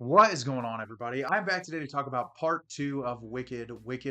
What is going on, everybody? I'm back today to talk about part two of Wicked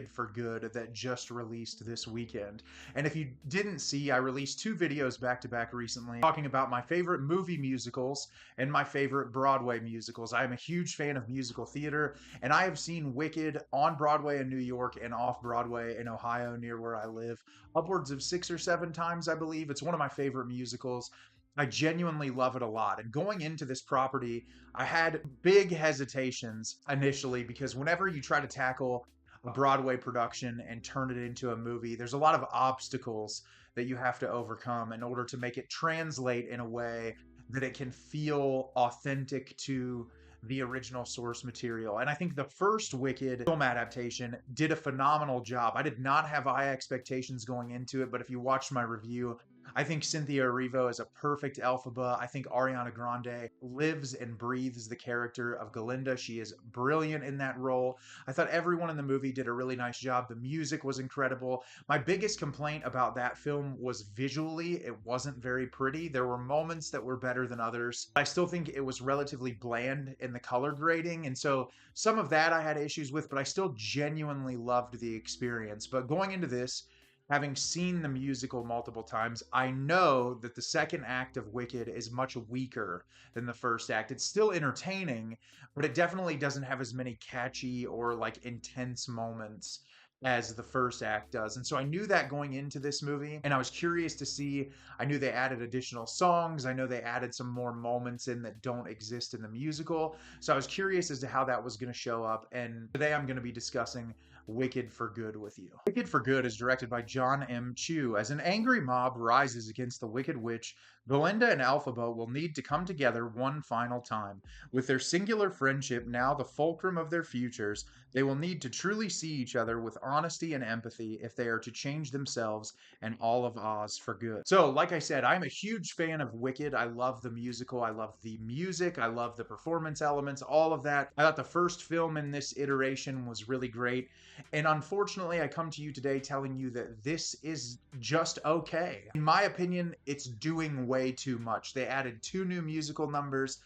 for Good, that just released this weekend. And if you didn't see, I released two videos back to back recently talking about my favorite movie musicals and my favorite Broadway musicals. I am a huge fan of musical theater, and I have seen Wicked on Broadway in New York and off Broadway in Ohio, near where I live, upwards of 6 or 7 times, I believe. It's one of my favorite musicals. I genuinely love it a lot. And going into this property, I had big hesitations initially because whenever you try to tackle a Broadway production and turn it into a movie, there's a lot of obstacles that you have to overcome in order to make it translate in a way that it can feel authentic to the original source material. And I think the first Wicked film adaptation did a phenomenal job. I did not have high expectations going into it, but if you watched my review, I think Cynthia Erivo is a perfect Elphaba. I think Ariana Grande lives and breathes the character of Glinda. She is brilliant in that role. I thought everyone in the movie did a really nice job. The music was incredible. My biggest complaint about that film was visually, it wasn't very pretty. There were moments that were better than others. I still think it was relatively bland in the color grading. And so some of that I had issues with, but I still genuinely loved the experience. But going into this, having seen the musical multiple times, I know that the second act of Wicked is much weaker than the first act. It's still entertaining, but it definitely doesn't have as many catchy or like intense moments as the first act does. And so I knew that going into this movie, and I was curious to see. I knew they added additional songs. I know they added some more moments in that don't exist in the musical. So I was curious as to how that was going to show up. And today I'm going to be discussing Wicked for Good with you. Wicked for Good is directed by Jon M. As an angry mob rises against the Wicked Witch, Glinda and Elphaba will need to come together one final time. With their singular friendship now the fulcrum of their futures, they will need to truly see each other with honesty and empathy if they are to change themselves and all of Oz for good. So, like I said, I'm a huge fan of Wicked. I love the musical. I love the music. I love the performance elements, all of that. I thought the first film in this iteration was really great. And unfortunately, I come to you today telling you that this is just okay. In my opinion, it's doing way too much. They added two new musical numbers.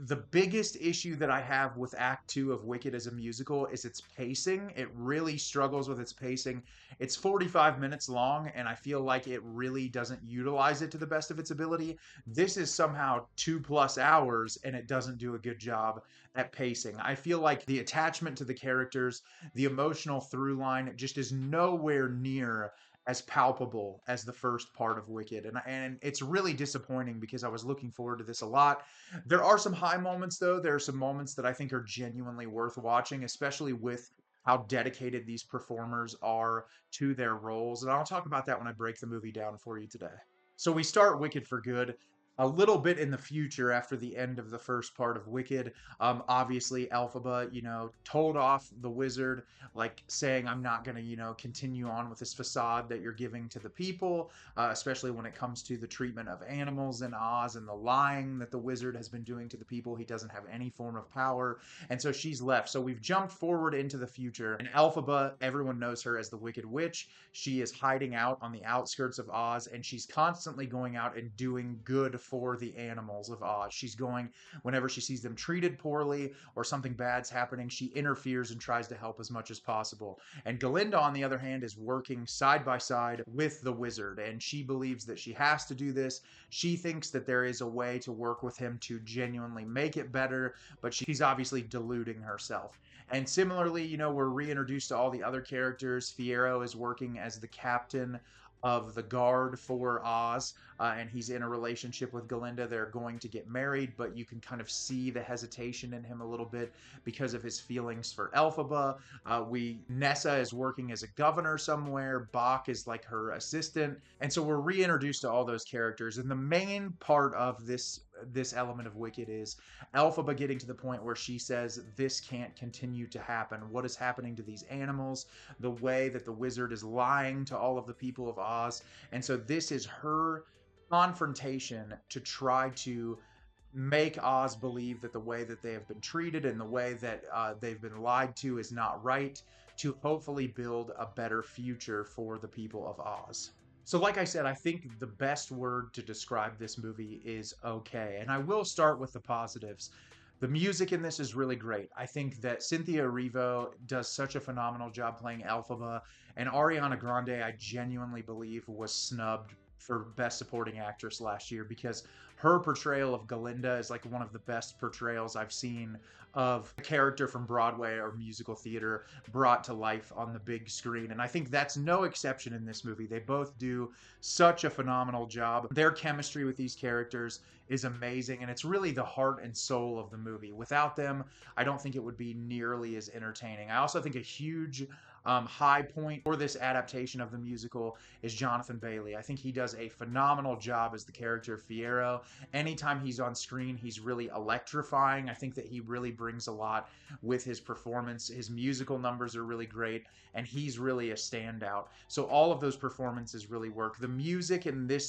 The biggest issue that I have with Act 2 of Wicked as a musical is its pacing. It really struggles with its pacing. It's 45 minutes long, and I feel like it really doesn't utilize it to the best of its ability. This is somehow 2+ hours, and it doesn't do a good job at pacing. I feel like the attachment to the characters, the emotional through line, just is nowhere near as palpable as the first part of Wicked. And it's really disappointing because I was looking forward to this a lot. There are some high moments, though. There are some moments that I think are genuinely worth watching, especially with how dedicated these performers are to their roles. And I'll talk about that when I break the movie down for you today. So we start Wicked for Good a little bit in the future after the end of the first part of Wicked. Obviously, Elphaba, told off the wizard, like saying, I'm not going to, continue on with this facade that you're giving to the people, especially when it comes to the treatment of animals in Oz and the lying that the wizard has been doing to the people. He doesn't have any form of power. And so she's left. So we've jumped forward into the future. And Elphaba, everyone knows her as the Wicked Witch. She is hiding out on the outskirts of Oz, and she's constantly going out and doing good for the animals of Oz. She's going, whenever she sees them treated poorly or something bad's happening, she interferes and tries to help as much as possible. And Glinda, on the other hand, is working side by side with the wizard, and she believes that she has to do this. She thinks that there is a way to work with him to genuinely make it better, but she's obviously deluding herself. And similarly, we're reintroduced to all the other characters. Fiyero is working as the captain of the guard for Oz, and he's in a relationship with Glinda. They're going to get married, but you can kind of see the hesitation in him a little bit because of his feelings for Elphaba. Nessa is working as a governor somewhere. Bach is like her assistant, and so we're reintroduced to all those characters. And the main part of this element of Wicked is Elphaba getting to the point where she says this can't continue to happen. What is happening to these animals? The way that the wizard is lying to all of the people of Oz. And so this is her confrontation to try to make Oz believe that the way that they have been treated and the way that they've been lied to is not right, to hopefully build a better future for the people of Oz. So like I said, I think the best word to describe this movie is okay. And I will start with the positives. The music in this is really great. I think that Cynthia Erivo does such a phenomenal job playing Elphaba, and Ariana Grande, I genuinely believe, was snubbed for Best Supporting Actress last year because her portrayal of Glinda is like one of the best portrayals I've seen of a character from Broadway or musical theater brought to life on the big screen. And I think that's no exception in this movie. They both do such a phenomenal job. Their chemistry with these characters is amazing, and it's really the heart and soul of the movie. Without them, I don't think it would be nearly as entertaining. I also think a huge high point for this adaptation of the musical is Jonathan Bailey. I think he does a phenomenal job as the character of Fiyero. Anytime he's on screen, he's really electrifying. I think that he really brings a lot with his performance. His musical numbers are really great, and he's really a standout. So all of those performances really work. The music in the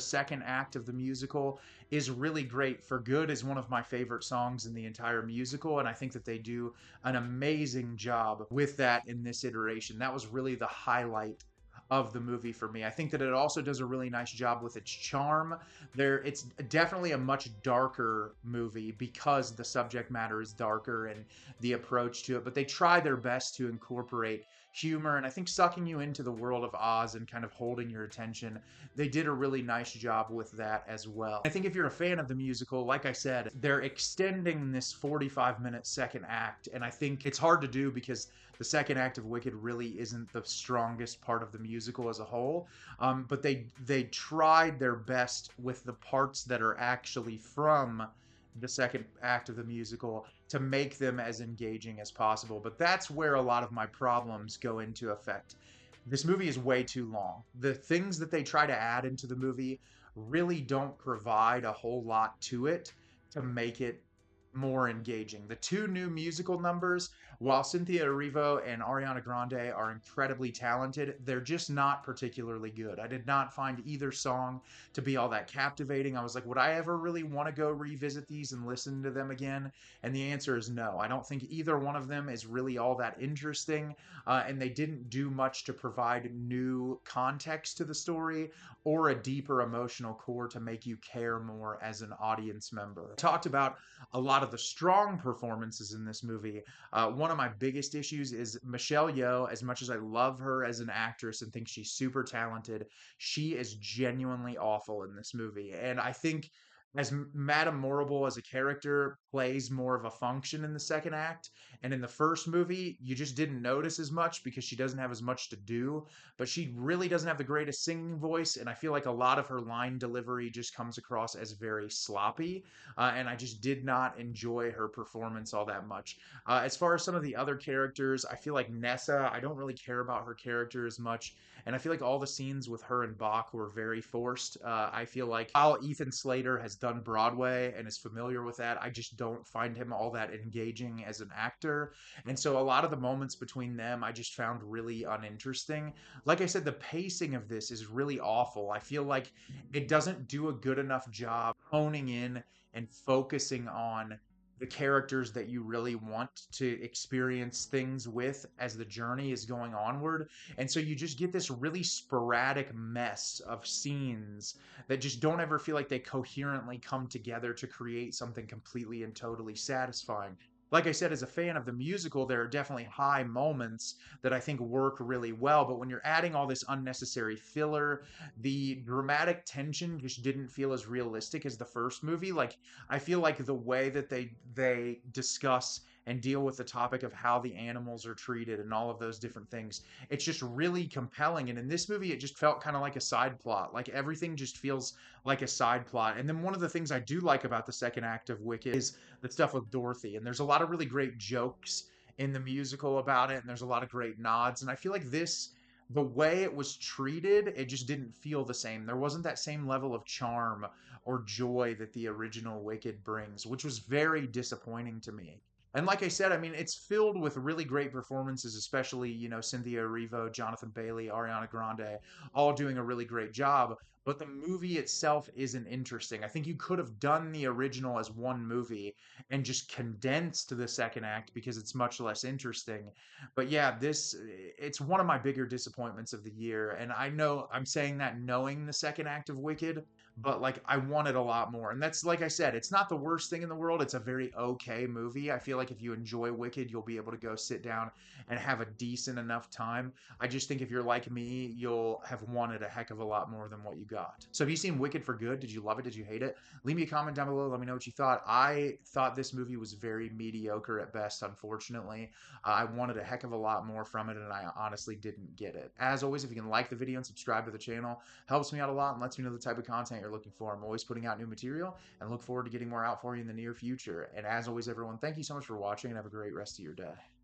second act of the musical, is really great. For Good is one of my favorite songs in the entire musical, and I think that they do an amazing job with that in this iteration. That was really the highlight of the movie for me. I think that it also does a really nice job with its charm. It's definitely a much darker movie because the subject matter is darker and the approach to it, but they try their best to incorporate humor, and I think sucking you into the world of Oz and kind of holding your attention, they did a really nice job with that as well. I think if you're a fan of the musical, like I said, they're extending this 45-minute second act, and I think it's hard to do because the second act of Wicked really isn't the strongest part of the musical as a whole, but they tried their best with the parts that are actually from the second act of the musical to make them as engaging as possible. But that's where a lot of my problems go into effect. This movie is way too long. The things that they try to add into the movie really don't provide a whole lot to it to make it more engaging. The two new musical numbers, while Cynthia Erivo and Ariana Grande are incredibly talented, they're just not particularly good. I did not find either song to be all that captivating. I was like, would I ever really want to go revisit these and listen to them again? And the answer is no. I don't think either one of them is really all that interesting, and they didn't do much to provide new context to the story or a deeper emotional core to make you care more as an audience member. I talked about a lot of the strong performances in this movie. One of my biggest issues is Michelle Yeoh. As much as I love her as an actress and think she's super talented, she is genuinely awful in this movie. And I think as Madame Morrible as a character plays more of a function in the second act, and in the first movie, you just didn't notice as much because she doesn't have as much to do, but she really doesn't have the greatest singing voice, and I feel like a lot of her line delivery just comes across as very sloppy, and I just did not enjoy her performance all that much. As far as some of the other characters, I feel like Nessa, I don't really care about her character as much, and I feel like all the scenes with her and Bach were very forced. I feel like while Ethan Slater has done Broadway and is familiar with that, I just don't find him all that engaging as an actor. And so a lot of the moments between them I just found really uninteresting. Like I said, the pacing of this is really awful. I feel like it doesn't do a good enough job honing in and focusing on the characters that you really want to experience things with as the journey is going onward. And so you just get this really sporadic mess of scenes that just don't ever feel like they coherently come together to create something completely and totally satisfying. Like I said, as a fan of the musical, there are definitely high moments that I think work really well. But when you're adding all this unnecessary filler, the dramatic tension just didn't feel as realistic as the first movie. Like, I feel like the way that they discuss and deal with the topic of how the animals are treated and all of those different things, it's just really compelling. And in this movie, it just felt kind of like a side plot. Like everything just feels like a side plot. And then one of the things I do like about the second act of Wicked is the stuff with Dorothy. And there's a lot of really great jokes in the musical about it, and there's a lot of great nods. And I feel like this, the way it was treated, it just didn't feel the same. There wasn't that same level of charm or joy that the original Wicked brings, which was very disappointing to me. And like I said, I mean, it's filled with really great performances, especially, Cynthia Erivo, Jonathan Bailey, Ariana Grande, all doing a really great job. But the movie itself isn't interesting. I think you could have done the original as one movie and just condensed the second act because it's much less interesting. But yeah, it's one of my bigger disappointments of the year. And I know I'm saying that knowing the second act of Wicked, but like I wanted a lot more. And that's like I said, it's not the worst thing in the world. It's a very okay movie. I feel like if you enjoy Wicked, you'll be able to go sit down and have a decent enough time. I just think if you're like me, you'll have wanted a heck of a lot more than what you got. So have you seen Wicked for Good? Did you love it? Did you hate it? Leave me a comment down below. Let me know what you thought. I thought this movie was very mediocre at best, unfortunately. I wanted a heck of a lot more from it, and I honestly didn't get it. As always, if you can like the video and subscribe to the channel, helps me out a lot and lets me know the type of content you're looking for. I'm always putting out new material and look forward to getting more out for you in the near future. And as always, everyone, thank you so much for watching and have a great rest of your day.